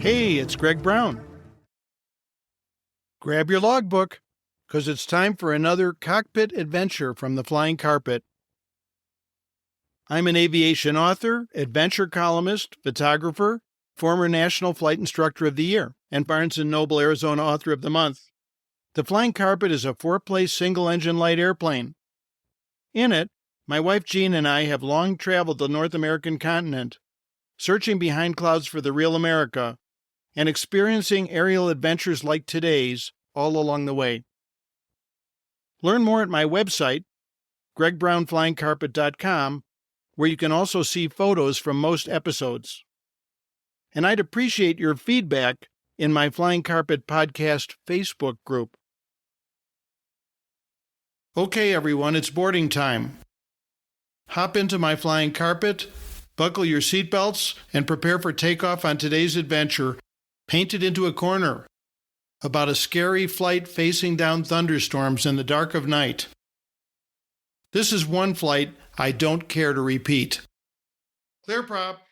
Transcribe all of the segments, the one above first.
Hey, it's Greg Brown. Grab your logbook, because it's time for another cockpit adventure from the flying carpet. I'm an aviation author, adventure columnist, photographer, former National Flight Instructor of the Year, and Barnes & Noble Arizona Author of the Month. The Flying Carpet is a 4-place single-engine light airplane. In it, my wife Jean and I have long traveled the North American continent, searching behind clouds for the real America, and experiencing aerial adventures like today's all along the way. Learn more at my website, gregbrownflyingcarpet.com, where you can also see photos from most episodes. And I'd appreciate your feedback in my Flying Carpet Podcast Facebook group. Okay, everyone, it's boarding time. Hop into my Flying Carpet, buckle your seatbelts, and prepare for takeoff on today's adventure, painted into a corner, about a scary flight facing down thunderstorms in the dark of night. This is one flight I don't care to repeat. Clear prop.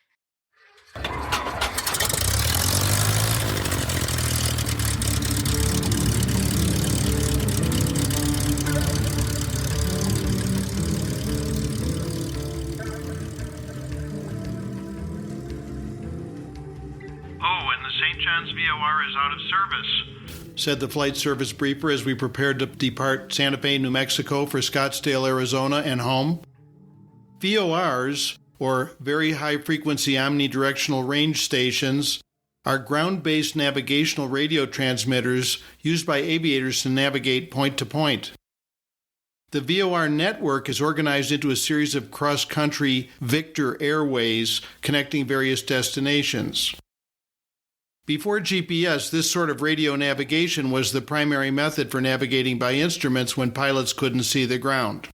St. John's VOR is out of service, said the flight service briefer as we prepared to depart Santa Fe, New Mexico for Scottsdale, Arizona and home. VORs, or Very High Frequency Omnidirectional Range Stations, are ground-based navigational radio transmitters used by aviators to navigate point to point. The VOR network is organized into a series of cross-country Victor airways connecting various destinations. Before GPS, this sort of radio navigation was the primary method for navigating by instruments when pilots couldn't see the ground.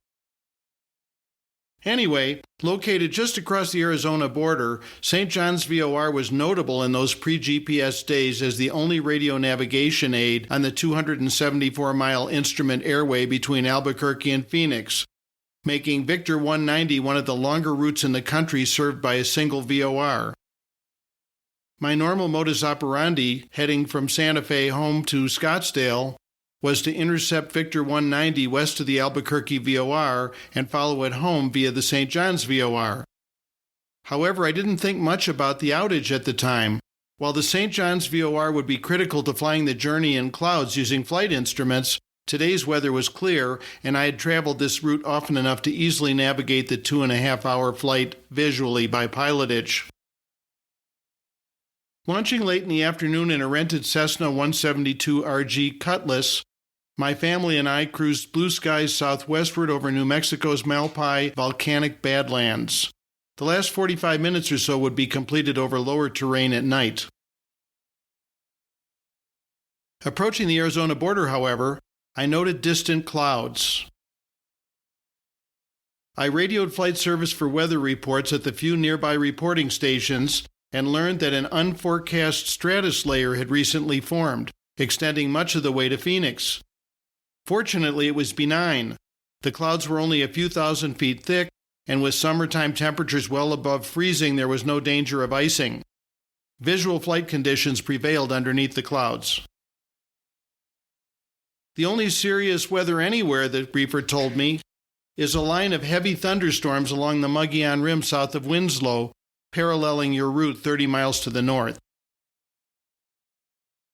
Anyway, located just across the Arizona border, St. John's VOR was notable in those pre-GPS days as the only radio navigation aid on the 274-mile instrument airway between Albuquerque and Phoenix, making Victor 190 one of the longer routes in the country served by a single VOR. My normal modus operandi, heading from Santa Fe home to Scottsdale, was to intercept Victor 190 west of the Albuquerque VOR and follow it home via the St. John's VOR. However, I didn't think much about the outage at the time. While the St. John's VOR would be critical to flying the journey in clouds using flight instruments, today's weather was clear, and I had traveled this route often enough to easily navigate the 2.5-hour flight visually by pilotage. Launching late in the afternoon in a rented Cessna 172 RG Cutlass, my family and I cruised blue skies southwestward over New Mexico's Malpais volcanic Badlands. The last 45 minutes or so would be completed over lower terrain at night. Approaching the Arizona border, however, I noted distant clouds. I radioed flight service for weather reports at the few nearby reporting stations and learned that an unforecast stratus layer had recently formed, extending much of the way to Phoenix. Fortunately, it was benign. The clouds were only a few thousand feet thick, and with summertime temperatures well above freezing, there was no danger of icing. Visual flight conditions prevailed underneath the clouds. The only serious weather anywhere, the briefer told me, is a line of heavy thunderstorms along the Mogollon Rim south of Winslow, paralleling your route 30 miles to the north.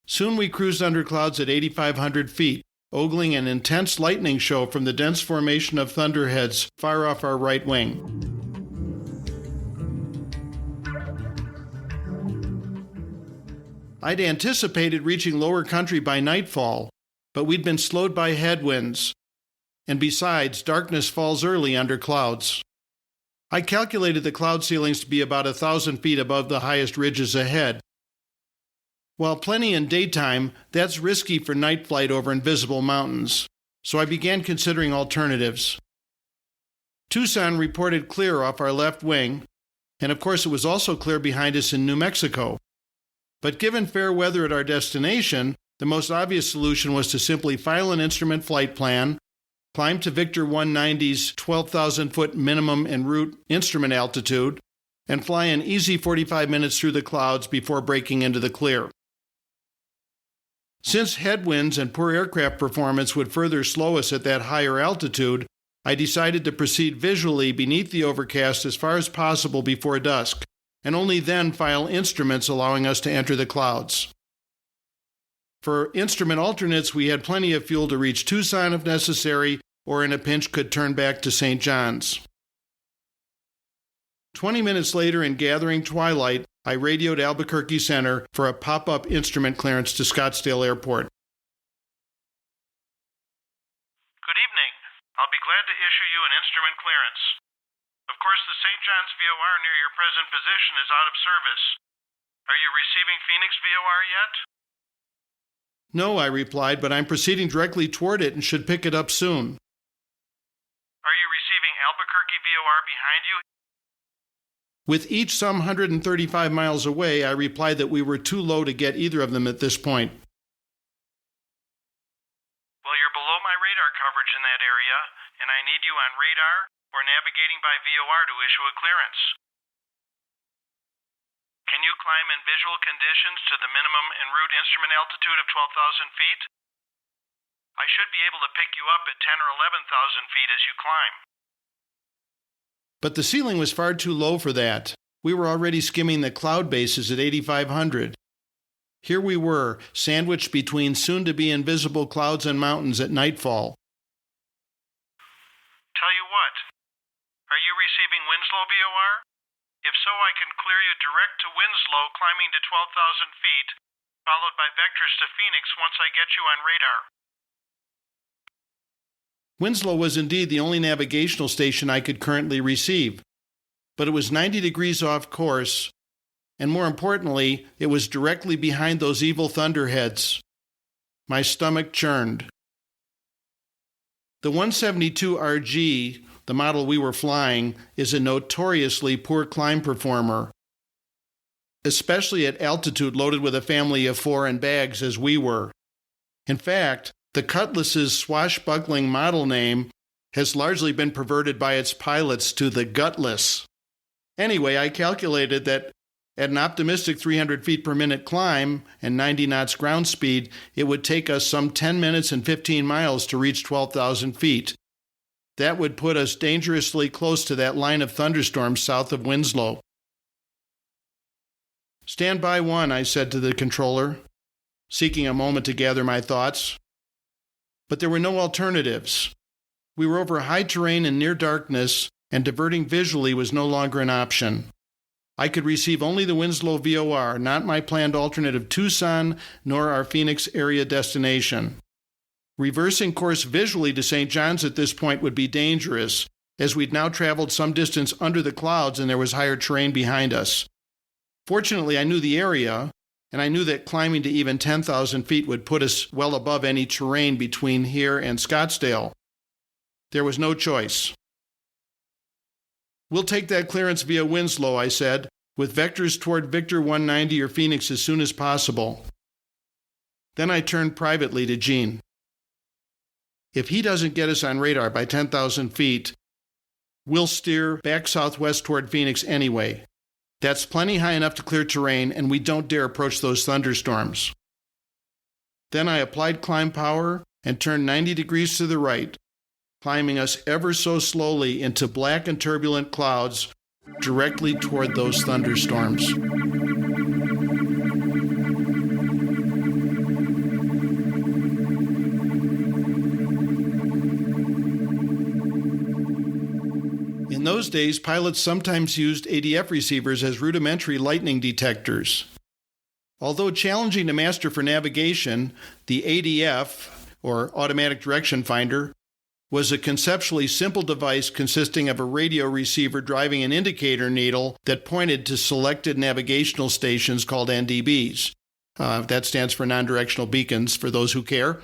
Soon we cruised under clouds at 8,500 feet, ogling an intense lightning show from the dense formation of thunderheads far off our right wing. I'd anticipated reaching lower country by nightfall, but we'd been slowed by headwinds, and besides, darkness falls early under clouds. I calculated the cloud ceilings to be about 1,000 feet above the highest ridges ahead. While plenty in daytime, that's risky for night flight over invisible mountains, so I began considering alternatives. Tucson reported clear off our left wing, and of course it was also clear behind us in New Mexico. But given fair weather at our destination, the most obvious solution was to simply file an instrument flight plan, climb to Victor 190's 12,000-foot minimum en route instrument altitude, and fly an easy 45 minutes through the clouds before breaking into the clear. Since headwinds and poor aircraft performance would further slow us at that higher altitude, I decided to proceed visually beneath the overcast as far as possible before dusk, and only then file instruments allowing us to enter the clouds. For instrument alternates, we had plenty of fuel to reach Tucson if necessary, or in a pinch could turn back to St. John's. 20 minutes later, in gathering twilight, I radioed Albuquerque Center for a pop-up instrument clearance to Scottsdale Airport. Good evening. I'll be glad to issue you an instrument clearance. Of course, the St. John's VOR near your present position is out of service. Are you receiving Phoenix VOR yet? No, I replied, but I'm proceeding directly toward it and should pick it up soon. Are you receiving Albuquerque VOR behind you? With each some 135 miles away, I replied that we were too low to get either of them at this point. Well, you're below my radar coverage in that area, and I need you on radar or navigating by VOR to issue a clearance. Can you climb in visual conditions to the minimum en route instrument altitude of 12,000 feet? I should be able to pick you up at 10 or 11,000 feet as you climb. But the ceiling was far too low for that. We were already skimming the cloud bases at 8,500. Here we were, sandwiched between soon-to-be invisible clouds and mountains at nightfall. Tell you what, are you receiving Winslow VOR? If so, I can clear you direct to Winslow, climbing to 12,000 feet, followed by vectors to Phoenix once I get you on radar. Winslow was indeed the only navigational station I could currently receive, but it was 90 degrees off course, and more importantly, it was directly behind those evil thunderheads. My stomach churned. The 172RG, the model we were flying, is a notoriously poor climb performer, especially at altitude loaded with a family of four in bags as we were. In fact, the Cutlass's swashbuckling model name has largely been perverted by its pilots to the Gutless. Anyway, I calculated that at an optimistic 300 feet per minute climb and 90 knots ground speed, it would take us some 10 minutes and 15 miles to reach 12,000 feet. That would put us dangerously close to that line of thunderstorms south of Winslow. "Stand by one," I said to the controller, seeking a moment to gather my thoughts. But there were no alternatives. We were over high terrain and near darkness, and diverting visually was no longer an option. I could receive only the Winslow VOR, not my planned alternate of Tucson, nor our Phoenix area destination. Reversing course visually to St. John's at this point would be dangerous, as we'd now traveled some distance under the clouds and there was higher terrain behind us. Fortunately, I knew the area, and I knew that climbing to even 10,000 feet would put us well above any terrain between here and Scottsdale. There was no choice. "We'll take that clearance via Winslow," I said, "with vectors toward Victor 190 or Phoenix as soon as possible." Then I turned privately to Gene. "If he doesn't get us on radar by 10,000 feet, we'll steer back southwest toward Phoenix anyway. That's plenty high enough to clear terrain, and we don't dare approach those thunderstorms." Then I applied climb power and turned 90 degrees to the right, climbing us ever so slowly into black and turbulent clouds directly toward those thunderstorms. In those days, pilots sometimes used ADF receivers as rudimentary lightning detectors. Although challenging to master for navigation, the ADF, or Automatic Direction Finder, was a conceptually simple device consisting of a radio receiver driving an indicator needle that pointed to selected navigational stations called NDBs. That stands for non-directional beacons, for those who care.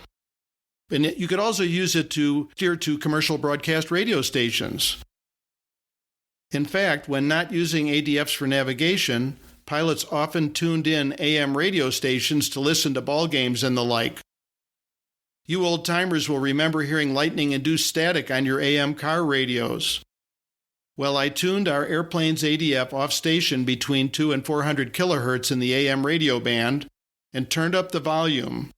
And you could also use it to steer to commercial broadcast radio stations. In fact, when not using ADFs for navigation, pilots often tuned in AM radio stations to listen to ball games and the like. You old-timers will remember hearing lightning-induced static on your AM car radios. Well, I tuned our airplane's ADF off station between 2 and 400 kilohertz in the AM radio band and turned up the volume.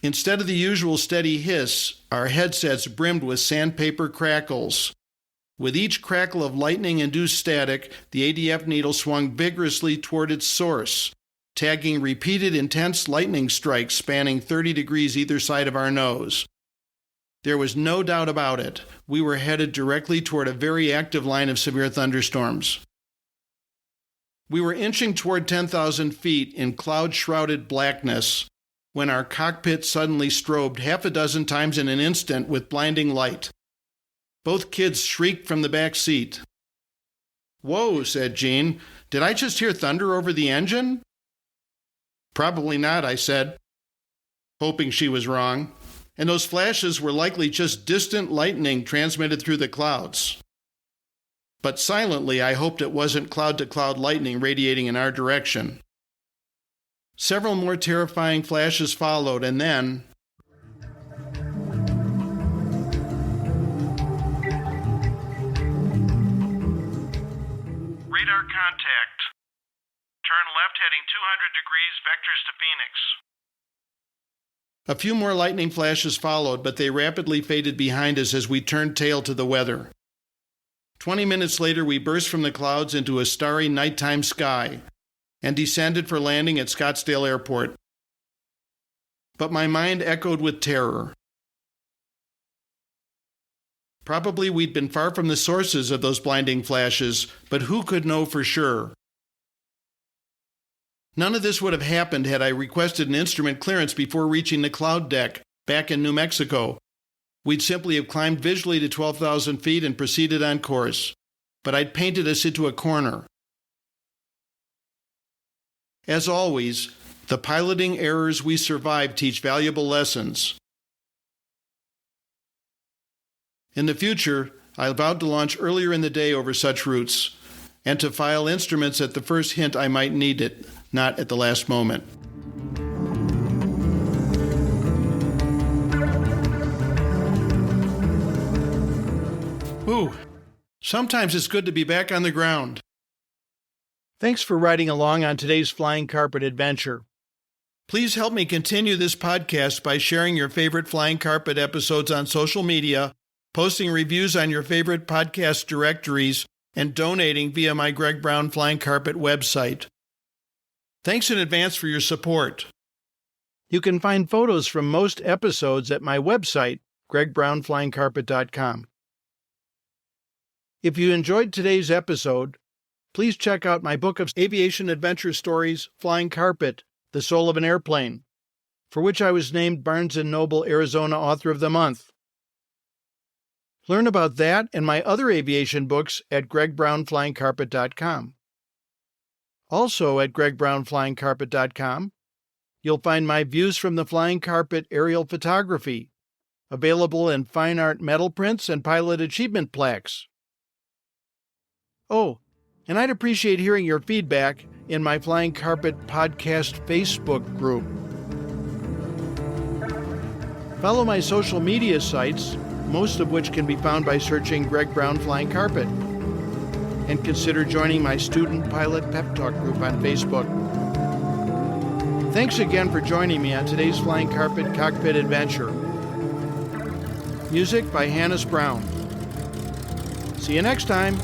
Instead of the usual steady hiss, our headsets brimmed with sandpaper crackles. With each crackle of lightning-induced static, the ADF needle swung vigorously toward its source, tagging repeated intense lightning strikes spanning 30 degrees either side of our nose. There was no doubt about it. We were headed directly toward a very active line of severe thunderstorms. We were inching toward 10,000 feet in cloud-shrouded blackness when our cockpit suddenly strobed half a dozen times in an instant with blinding light. Both kids shrieked from the back seat. "Whoa," said Jean. "Did I just hear thunder over the engine?" "Probably not," I said, hoping she was wrong. And those flashes were likely just distant lightning transmitted through the clouds. But silently, I hoped it wasn't cloud-to-cloud lightning radiating in our direction. Several more terrifying flashes followed, and then... Radar contact. Turn left heading 200 degrees, vectors to Phoenix. A few more lightning flashes followed, but they rapidly faded behind us as we turned tail to the weather. 20 minutes later, we burst from the clouds into a starry nighttime sky and descended for landing at Scottsdale Airport. But my mind echoed with terror. Probably we'd been far from the sources of those blinding flashes, but who could know for sure? None of this would have happened had I requested an instrument clearance before reaching the cloud deck back in New Mexico. We'd simply have climbed visually to 12,000 feet and proceeded on course. But I'd painted us into a corner. As always, the piloting errors we survive teach valuable lessons. In the future, I vowed to launch earlier in the day over such routes, and to file instruments at the first hint I might need it, not at the last moment. Ooh, sometimes it's good to be back on the ground. Thanks for riding along on today's Flying Carpet adventure. Please help me continue this podcast by sharing your favorite Flying Carpet episodes on social media, posting reviews on your favorite podcast directories, and donating via my Greg Brown Flying Carpet website. Thanks in advance for your support. You can find photos from most episodes at my website, gregbrownflyingcarpet.com. If you enjoyed today's episode, please check out my book of aviation adventure stories, Flying Carpet, The Soul of an Airplane, for which I was named Barnes & Noble Arizona Author of the Month. Learn about that and my other aviation books at gregbrownflyingcarpet.com. Also at gregbrownflyingcarpet.com, you'll find my views from the Flying Carpet aerial photography, available in fine art metal prints and pilot achievement plaques. Oh, and I'd appreciate hearing your feedback in my Flying Carpet Podcast Facebook group. Follow my social media sites, most of which can be found by searching Greg Brown Flying Carpet. And consider joining my Student Pilot Pep Talk group on Facebook. Thanks again for joining me on today's Flying Carpet Cockpit Adventure. Music by Hannes Brown. See you next time.